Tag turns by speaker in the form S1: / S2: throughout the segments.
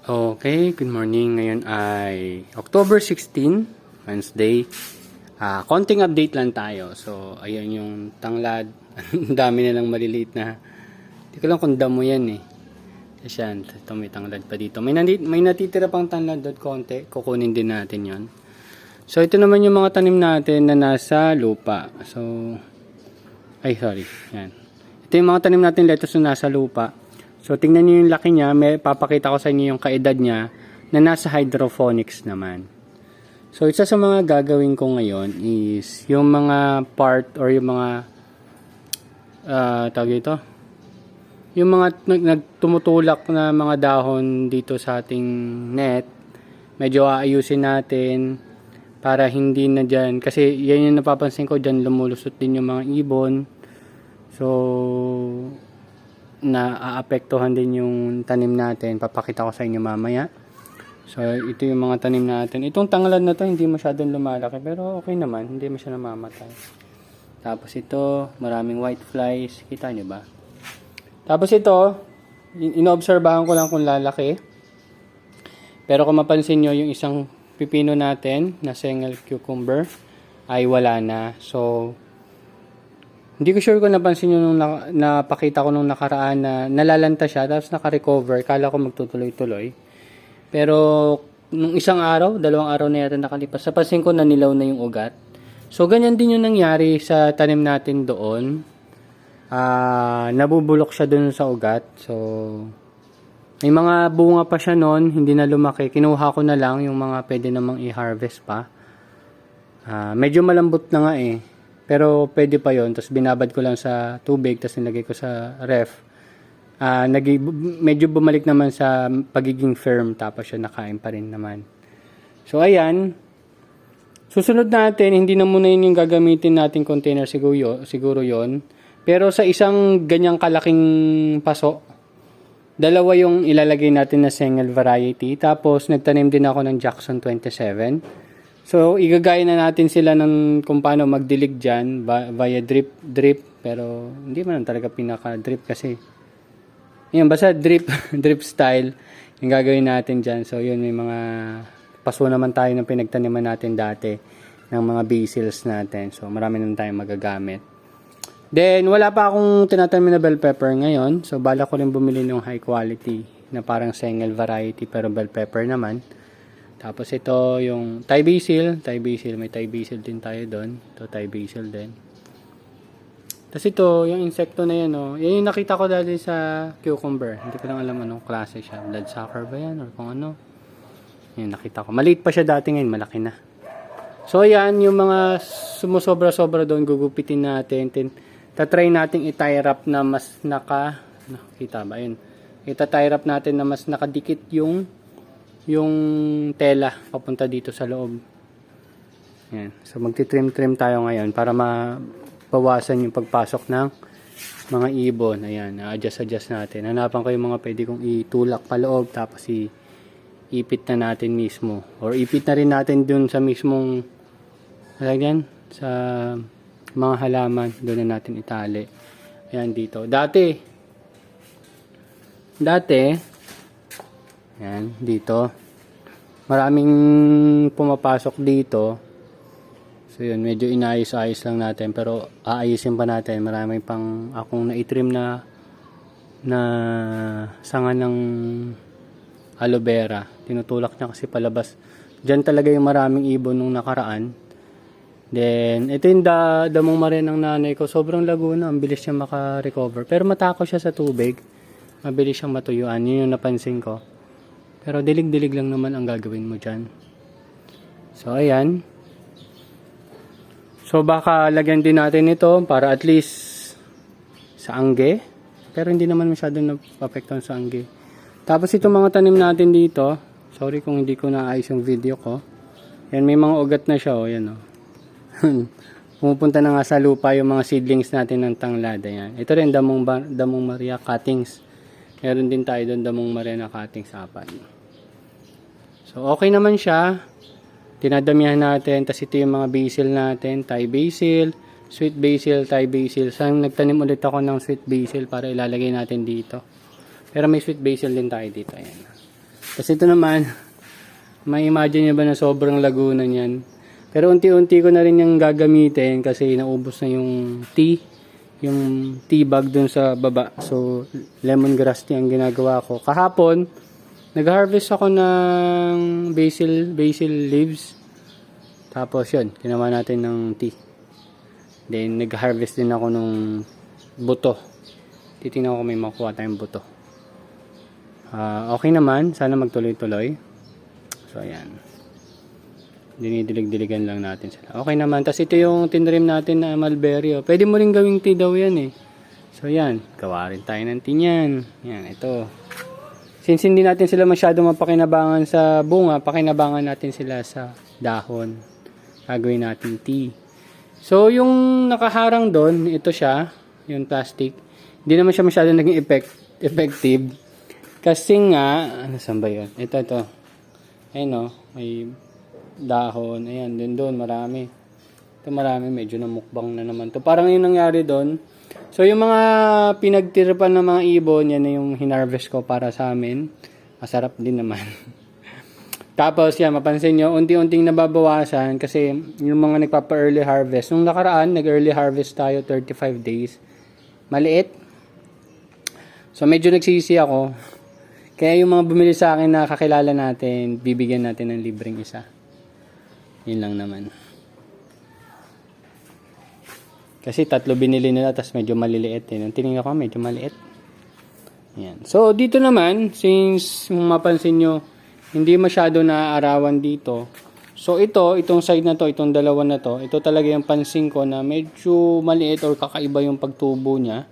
S1: Okay, good morning. Ngayon ay October 16, Wednesday. Konting update lang tayo. So, ayan yung tanglad. Ang dami na lang maliliit na. Hindi ko lang kung damo yan eh. Kasi yan, ito may tanglad pa dito. May natitira pang tanglad doon konti. Kukunin din natin yon. So, ito naman yung mga tanim natin na nasa lupa. So, sorry. Yan. Ito yung mga tanim natin lettuce na nasa lupa. So, tingnan niyo yung laki niya. May papakita ko sa inyo yung kaedad niya na nasa hydroponics naman. So, isa sa mga gagawin ko ngayon is yung mga part or yung mga tawag ito, yung mga nagtumutulak na mga dahon dito sa ating net, medyo aayusin natin para hindi na dyan. Kasi yan yung napapansin ko, dyan lumulusot din yung mga ibon. So, na-aapektuhan din yung tanim natin. Papakita ko sa inyo mamaya. So, ito yung mga tanim natin. Itong tanglad na to hindi masyadong lumalaki, pero okay naman. Hindi mo siya namamatay. Tapos ito, maraming white flies. Kita nyo ba? Tapos ito, inoobserbahan ko lang kung lalaki. Pero kung mapansin nyo, yung isang pipino natin na single cucumber ay wala na. So, hindi ko sure kung napansin nyo nung napakita ko nung nakaraan na nalalanta siya tapos naka-recover. Kala ko magtutuloy-tuloy. Pero nung isang araw, 2 araw na yata nakalipas, napansin ko na nilaw na yung ugat. So ganyan din yung nangyari sa tanim natin doon. Nabubulok siya doon sa ugat. So may mga bunga pa siya noon, hindi na lumaki. Kinuha ko na lang yung mga pwede namang i-harvest pa. Medyo malambot na nga eh. Pero pwede pa yon. Tapos binabad ko lang sa tubig, tapos nilagay ko sa ref. Medyo bumalik naman sa pagiging firm, tapos siya nakain pa rin naman. So ayan. Susunod natin, hindi na muna yun yung gagamitin natin container siguro yon. Pero sa isang ganyang kalaking paso, 2 yung ilalagay natin na single variety. Tapos nagtanim din ako ng Jackson 27. So, igagaya na natin sila ng kung paano magdilig dyan via drip. Pero, hindi man talaga pinaka-drip kasi. Yan, basta drip style yung gagawin natin dyan. So, yun, may mga paso naman tayo ng pinagtaniman natin dati ng mga basils natin. So, marami naman tayong magagamit. Then, wala pa akong tinatanim na bell pepper ngayon. So, bala ko rin bumili ng high quality na parang single variety pero bell pepper naman. Tapos ito yung Thai basil, may Thai basil din tayo doon. Ito Thai basil din. Tapos ito, yung insekto na yan, oh. Yan yung nakita ko dati sa cucumber. Hindi ko lang alam anong klase siya. Bloodsucker ba yan or kung ano. Yan nakita ko. Maliit pa siya dati, ngayon malaki na. So yan, yung mga sumusobra-sobra doon, gugupitin natin. Tatry nating i-tie wrap na mas nakita ba yun? Ita-tie wrap natin na mas nakadikit yung tela papunta dito sa loob. Yan. So magti-trim tayo ngayon para mabawasan yung pagpasok ng mga ibon. Ayan, adjust natin. Hanapan ko yung mga pwede kong itulak pa loob tapos ipit na natin mismo. Or ipit na rin natin dun sa mismong sa mga halaman. Doon na natin itali. Ayan dito. Dati yan, dito. Maraming pumapasok dito. So yun, medyo inayos-ayos lang natin. Pero aayusin pa natin. Marami pang akong na-trim na sanga ng aloe vera. Tinutulak niya kasi palabas. Diyan talaga yung maraming ibon nung nakaraan. Then, ito yung damong mare ng nanay ko. Sobrang lago na. Ang bilis niya maka-recover. Pero matako siya sa tubig. Mabilis siyang matuyuan. Yun yung napansin ko. Pero dilig-dilig lang naman ang gagawin mo dyan. So, ayan. So, baka lagyan din natin ito para at least sa angge. Pero hindi naman masyadong napapektuhan sa angge. Tapos, itong mga tanim natin dito. Sorry kung hindi ko naayos yung video ko. Yan, may mga ugat na siya. O, yan o. Pumupunta na nga sa lupa yung mga seedlings natin ng tanglad. Ayan. Ito rin, damong Maria cuttings. Meron din tayo doon damong Maria na cuttings 4. So, okay naman siya. Tinadamihan natin. Tapos ito yung mga basil natin. Thai basil, sweet basil, Thai basil. So, nagtanim ulit ako ng sweet basil para ilalagay natin dito. Pero may sweet basil din tayo dito. Ayan. Tapos ito naman, may imagine nyo ba na sobrang laguna niyan. Pero unti-unti ko na rin yung gagamitin kasi naubos na yung tea bag dun sa baba. So, lemongrass tea ang ginagawa ko. Kahapon, nag-harvest ako ng basil leaves. Tapos yun, ginawa natin ng tea. Then, nag-harvest din ako ng buto. Titingnan ko may makuha tayong buto. Okay naman, sana magtuloy-tuloy. So, ayan. Dinidilig-diligan lang natin sila. Okay naman. Tapos ito yung tinrim natin na mulberry. Pwede mo rin gawing tea daw yan eh. So, yan. Gawa rin tayo ng tea niyan. Yan, ito. Since hindi natin sila masyado mapakinabangan sa bunga, pakinabangan natin sila sa dahon. Gagawin natin tea. So, yung nakaharang doon, ito siya, yung plastic. Hindi naman siya masyado naging effective. Kasi nga, saan ba yun? Ito. Ayun o, may dahon. Ayan, din doon, marami. Ito marami, medyo namukbang na naman to. Parang yung nangyari doon. So, yung mga pinagtiripan ng mga ibon, yan na yung hinarvest ko para sa amin. Masarap din naman. Tapos, yan, mapansin nyo, unti-unting nababawasan kasi yung mga nagpapa-early harvest. Nung nakaraan, nag-early harvest tayo 35 days. Maliit. So, medyo nagsisi ako. Kaya yung mga bumili sa akin na kakilala natin, bibigyan natin ng libreng isa. Yun lang naman. Kasi 3 binili nila, tapos medyo maliliit. Nung tinignan ko, medyo maliit. Yan. So, dito naman, since mapansin nyo, hindi masyado naaarawan dito. So, itong side na to, itong dalawa na to, ito talaga yung pansin ko na medyo maliit or kakaiba yung pagtubo niya.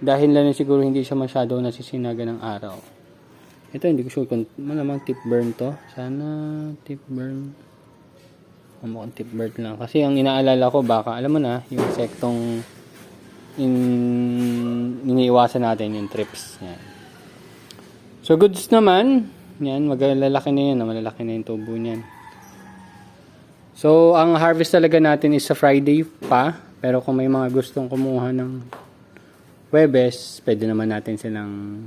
S1: Dahil lang siguro hindi siya masyado nasisinaga ng araw. Ito, hindi ko sure kung malamang tip burn to. Sana tip burn. Mukhang tip burn lang. Kasi ang inaalala ko, baka, alam mo na, yung insektong iniiwasan natin, yung trips. Yan. So, goods naman. Yan, malalaki na yan. Malalaki na yung tubo niyan. So, ang harvest talaga natin is sa Friday pa. Pero kung may mga gustong kumuha ng Huwebes, pwede naman natin silang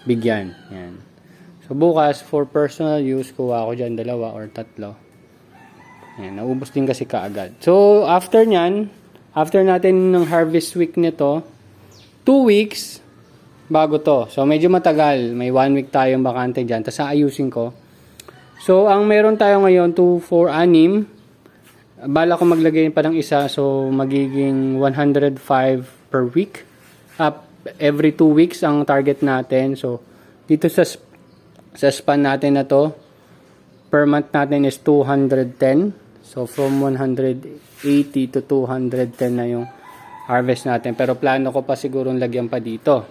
S1: bigyan. Yan. So, bukas, for personal use, kuha ko dyan 2 or 3. Yan, naubos din kasi kaagad. So, after nyan, after natin ng harvest week nito, 2 weeks, bago to. So, medyo matagal. May 1 week tayong bakante dyan. Tapos, aayusin ko. So, ang meron tayo ngayon, 2, 4, 6. Bala ko maglagay pa ng isa. So, magiging 105 per week. Every 2 weeks ang target natin. So, dito sa span natin na to, per month natin is 210. So, from 180 to 210 na yung harvest natin. Pero, plano ko pa siguro lagyan pa dito.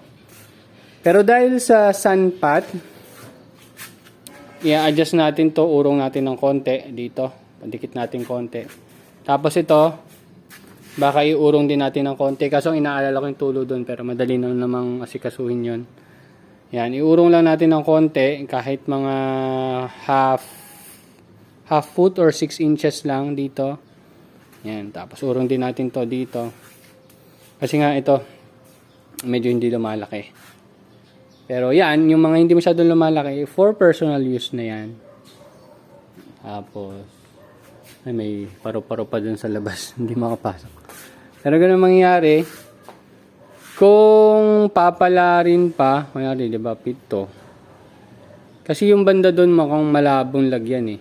S1: Pero dahil sa sun pot, i-adjust natin to, urong natin ng konti dito. Pandikit natin konti. Tapos ito, baka iurong din natin ng konti. Kaso inaalala ko yung tulo doon, pero madali na namang asikasuhin yun. Yan, iurong lang natin ng konti, kahit mga half foot or 6 inches lang dito. Yan, tapos urong din natin to dito. Kasi nga ito, medyo hindi lumalaki. Pero yan, yung mga hindi masyadong lumalaki, for personal use na yan. Tapos, ay, may paro-paro pa dun sa labas. Hindi makapasok. Pero ganun mangyayari, kung papalarin pa, mayroon, di ba, pito. Kasi yung banda dun mukhang malabong lagyan eh.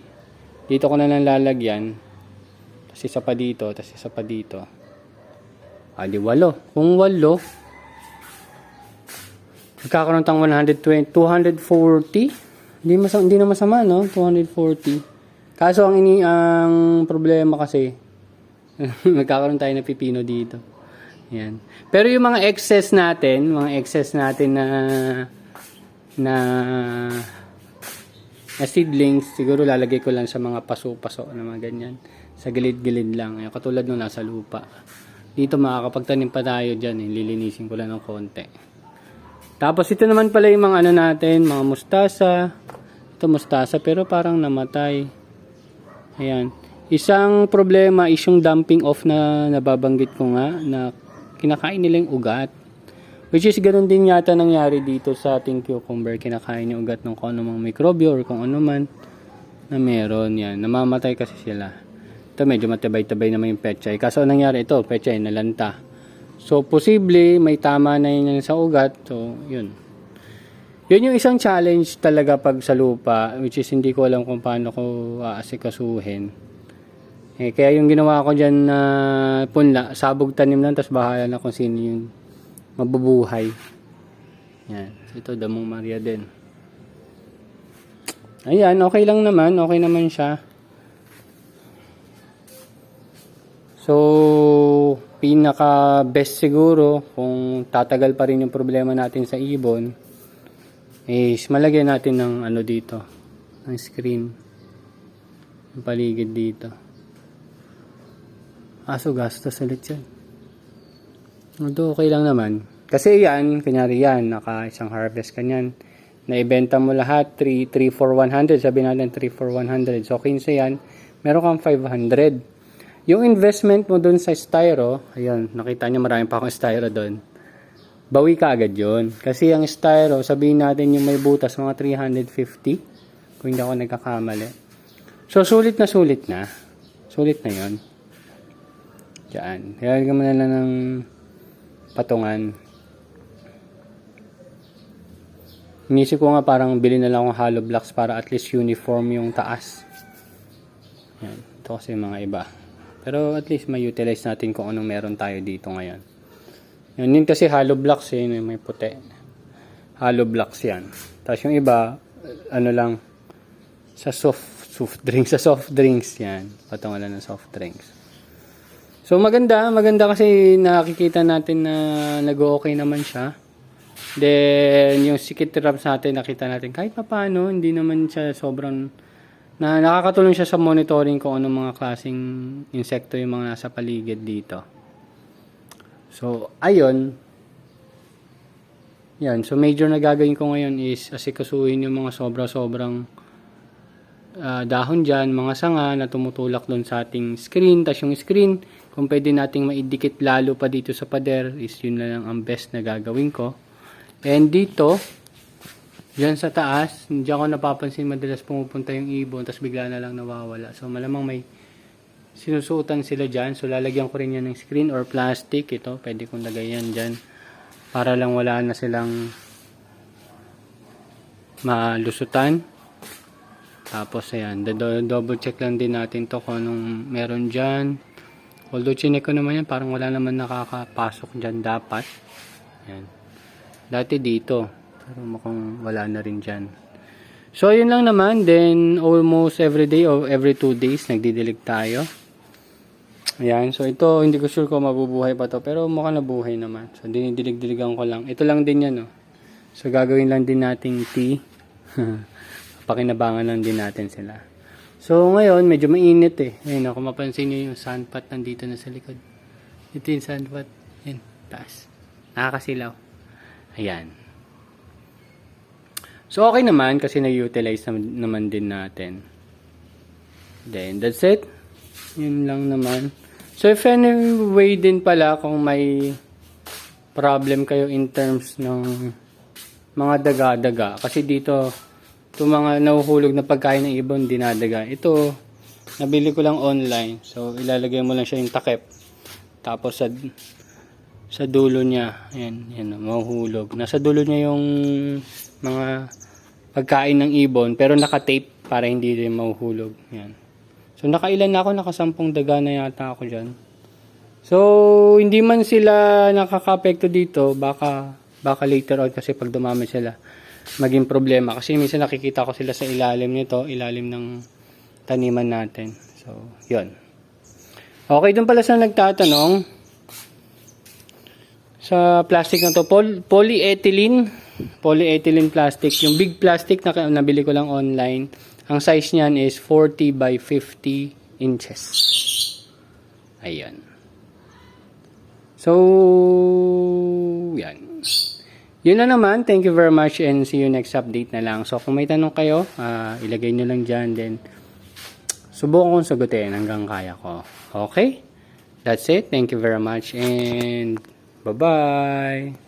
S1: Dito ko na lang lalagyan. Tapos isa pa dito, tapos isa pa dito. Di 8. Kung 8, nagkakaroon tang 120, 240. Hindi na masama, no? 240. Kaso ang problema kasi nagkakaroon tayo ng pipino dito. Yan. Pero yung mga excess natin na seedlings, siguro lalagay ko lang sa mga paso-paso na mga ganyan. Sa gilid-gilid lang. Yung katulad nung nasa lupa. Dito makakapagtanim pa tayo dyan. Lilinisin ko lang ng konti. Tapos ito naman pala yung mga natin, mga mustasa. Ito mustasa pero parang namatay. Ayan. Isang problema is yung dumping off na nababanggit ko nga na kinakain nila yung ugat. Which is ganun din yata nangyari dito sa ating cucumber. Kinakain yung ugat ng kung ano mang mikrobyo or kung ano man na meron. Yan. Namamatay kasi sila. Ito medyo matibay-tabay naman yung pechay. Kaso nangyari ito, pechay nalanta. So posible may tama na yun sa ugat. So yun. Yun yung isang challenge talaga pag sa lupa. Which is hindi ko alam kung paano ko aasikasuhin. Kaya yung ginawa ko dyan na punla, sabog tanim lang. Tapos bahala na kung sino yung mabubuhay. Yan. Ito, Damong Maria din. Ayan, okay lang naman. Okay naman siya. So, pinaka best siguro, kung tatagal pa rin yung problema natin sa ibon, is malagyan natin ng ano dito, ng screen. Yung paligid dito. Aso, gastos ulit yan. Ito, okay lang naman. Kasi yan, kunyari yan, naka isang harvest ka yan. Naibenta mo lahat, 3 for 100. Sabi natin 3 for 100. So, 15 yan, meron kang 500. Yung investment mo dun sa styro, ayun, nakita nyo marami pa akong styro dun. Bawi ka agad yun. Kasi ang styro, sabihin natin yung may butas, mga 350. Kung hindi ako nagkakamali. So, sulit na sulit na. Sulit na yun. Diyan. Kaya mo na lang ng patungan. Inisip ko nga parang bili na lang akong hollow blocks para at least uniform yung taas. Yan. Ito kasi mga iba. Pero at least may utilize natin kung anong meron tayo dito ngayon. Yun kasi hollow blocks may puti. Hollow blocks yan. Tapos yung iba, ano lang, sa soft drinks yan. Patungan lang ng soft drinks. So maganda kasi nakikita natin na nag-okay naman siya. Then yung sikit traps natin nakita natin kahit paano hindi naman siya sobrang na nakakatulong siya sa monitoring kung anong mga klaseng insekto yung mga nasa paligid dito. So ayun. Yan, so major na gagawin ko ngayon is asikasuhin yung mga sobrang dahon dyan, mga sanga na tumutulak doon sa ating screen. Tapos yung screen, kung pwede nating maidikit lalo pa dito sa pader, is yun na lang ang best na gagawin ko. And dito, dyan sa taas, hindi ako napapansin madalas pumupunta yung ibon, tapos bigla na lang nawawala. So malamang may sinusuotan sila dyan. So lalagyan ko rin yan ng screen or plastic. Ito, pwede kong lagay yan dyan. Para lang wala na silang malusutan. Tapos ayan, double check lang din natin to kung anong meron dyan. Although chinek ko naman yan, parang wala naman nakakapasok dyan dapat. Ayan. Dati dito, pero mukhang wala na rin dyan. So yun lang naman, then almost every day or every 2 days nagdidilig tayo. Ayan, so ito hindi ko sure kung mabubuhay pa to, pero mukhang nabuhay naman. So dinidilig-diligan ko lang. Ito lang din yan, oh. So gagawin lang din nating tea. Pakinabangan lang din natin sila. So ngayon medyo mainit eh. Ayun, kung mapansin niyo yung sunpot nandito na sa likod. Ito yung sunpot. Ayan, taas. Nakakasilaw. Ayan. So okay naman kasi na-utilize naman din natin. Then that's it. Yun lang naman. So if anyway din pala kung may problem kayo in terms ng mga daga-daga. Kasi dito itong mga nahuhulog na pagkain ng ibon, dinadaga. Ito, nabili ko lang online. So, ilalagay mo lang siya yung takip. Tapos, sa dulo niya, yan, mahuhulog. Nasa dulo niya yung mga pagkain ng ibon, pero naka-tape para hindi rin mahuhulog. Yan. So, nakailan na ako, naka-10 daga na yata ako dyan. So, hindi man sila nakaka-apekto dito, baka later on kasi pag dumami sila, maging problema. Kasi minsan nakikita ko sila sa ilalim nito, ilalim ng taniman natin. So, yun. Okay, dun pala sa nagtatanong, sa plastic na to, polyethylene plastic. Yung big plastic na nabili ko lang online, ang size niyan is 40 by 50 inches. Ayan. So, yan. Yun na naman. Thank you very much and see you next update na lang. So, kung may tanong kayo, ilagay nyo lang dyan. Then, subukan kong sagutin hanggang kaya ko. Okay? That's it. Thank you very much and bye-bye.